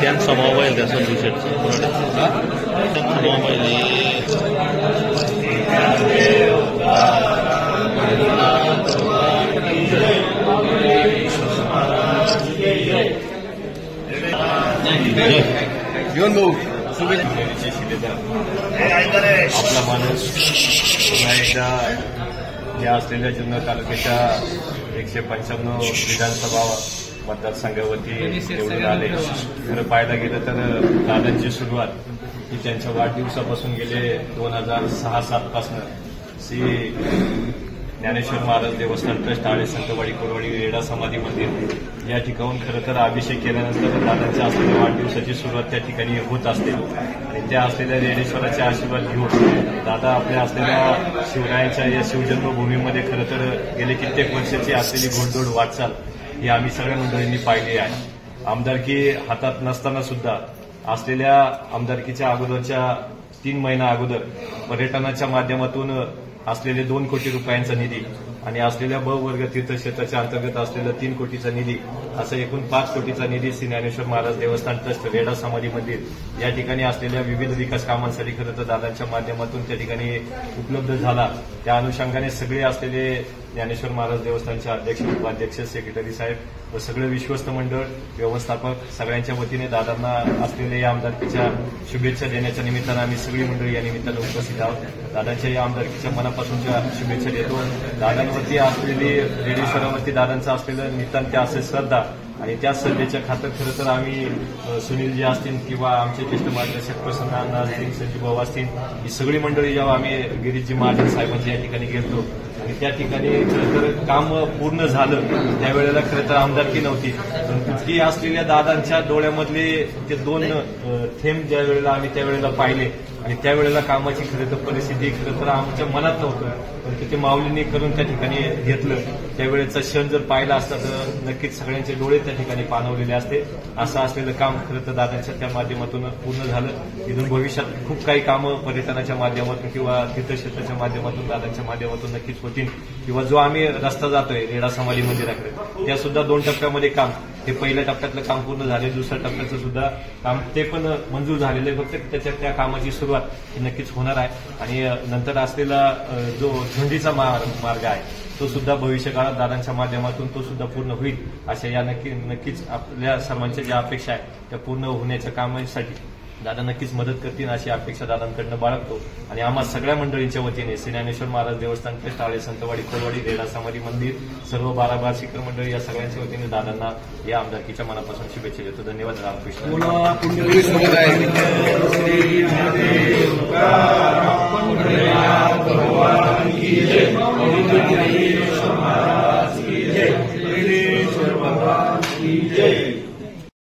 त्यांचा मोबाईल त्या संजू शेटचा त्यांचा मोबाईल घेऊन भाऊ आपला माणूस पुन्हा एकदा या असलेल्या जुन्नर तालुक्याच्या 195 विधानसभा मतदारसंघावरती निवडून आले. खरं पाहायला गेलं तर दादांची सुरुवात ही त्यांच्या वाढदिवसापासून गेले 2006-07 पासून श्री ज्ञानेश्वर महाराज देवस्थान ट्रस्ट आळे संतवाडी कोरवाडी रेडा समाधी मंदिर या ठिकाणून खरं तर अभिषेक केल्यानंतर दादांच्या असलेल्या वाढदिवसाची सुरुवात त्या ठिकाणी होत असते आणि त्या असलेल्या रेडेश्वराचे आशीर्वाद घेऊन दादा आपल्या असलेल्या शिवरायांच्या या शिवजन्मभूमीमध्ये खरं तर गेले कित्येक वर्षाची असलेली घोडदौड वाटचाल ही आम्ही सगळ्या मंडळींनी पाहिली आहे. आमदारकी हातात नसताना सुद्धा असलेल्या आमदारकीच्या अगोदरच्या 3 महिना अगोदर पर्यटनाच्या माध्यमातून असलेले 2 कोटी रुपयांचा निधी आणि असलेल्या ब वर्ग तीर्थक्षेत्राच्या अंतर्गत असलेला 3 कोटीचा निधी असं एकूण 5 कोटीचा निधी श्री ज्ञानेश्वर महाराज देवस्थान ट्रस्ट रेडा समाधी मंदिर या ठिकाणी असलेल्या विविध विकास कामांसाठी खरं तर दादांच्या माध्यमातून त्या ठिकाणी उपलब्ध झाला. त्या अनुषंगाने सगळे असलेले ज्ञानेश्वर महाराज देवस्थानचे अध्यक्ष उपाध्यक्ष सेक्रेटरी साहेब व सगळे विश्वस्त मंडळ व्यवस्थापक सगळ्यांच्या वतीने दादांना असलेल्या या आमदारकीच्या शुभेच्छा देण्याच्या निमित्तानं आम्ही सगळी मंडळी या निमित्तानं उपस्थित आहोत. दादांच्या या आमदारकीच्या मनापासूनच्या शुभेच्छा देतो. दादांवरती असलेली रेडेश्वरावरती दादांचं असलेलं नितांत असे श्रद्धा आणि त्या श्रद्धेच्या खातर खरं तर आम्ही सुनीलजी असतील किंवा आमचे ज्येष्ठ मार्गदर्शक प्रसन्न अण्णा असतील संजीव भाऊ असतील ही सगळी मंडळी जेव्हा आम्ही गिरीशजी महाजन साहेबांच्या या ठिकाणी गेलतो आणि त्या ठिकाणी खरं तर काम पूर्ण झालं त्यावेळेला खरं तर आमदारकी नव्हती पण ती असलेल्या दादांच्या डोळ्यामधले ते 2 थेंब ज्या वेळेला आम्ही त्यावेळेला पाहिले आणि त्यावेळेला कामाची खरं तर परिस्थिती खरं तर आमच्या मनात नव्हतं पण ते माऊलींनी करून त्या ठिकाणी घेतलं. त्यावेळेचा क्षण जर पाहिला असता तर नक्कीच सगळ्यांचे डोळे त्या ठिकाणी पाणवलेले असते. असं असलेलं काम खरं तर दादांच्या त्या माध्यमातून पूर्ण झालं. इथून भविष्यात खूप काही कामं पर्यटनाच्या माध्यमातून किंवा तीर्थक्षेत्राच्या माध्यमातून दादांच्या माध्यमातून नक्कीच होतील किंवा जो आम्ही रस्ता जातोय रेडा समाधी मंदिराकडे त्या सुद्धा 2 टप्प्यामध्ये काम हे पहिल्या टप्प्यातलं काम पूर्ण झाले. दुसऱ्या टप्प्याचं सुद्धा काम ते पण मंजूर झालेलं आहे. फक्त त्याच्यात त्या कामाची सुरुवात ही नक्कीच होणार आहे आणि नंतर असलेला जो झुंडीचा मार्ग आहे तो सुद्धा भविष्य काळात दादांच्या माध्यमातून तो सुद्धा पूर्ण होईल अशा या नक्कीच आपल्या सर्वांच्या ज्या अपेक्षा आहेत त्या पूर्ण होण्याच्या कामासाठी दादा नक्कीच मदत करतील अशी अपेक्षा दादांकडनं बाळगतो आणि आम्हा सगळ्या मंडळींच्या वतीने श्री ज्ञानेश्वर महाराज देवस्थान ट्रस्ट आळे संतवाडी कोरवाडी रेडा समाधी मंदिर सर्व 12 शिखर मंडळी या सगळ्यांच्या वतीने दादांना या आमदारकीच्या मनापासून शुभेच्छा देतो. धन्यवाद. रामकृष्ण.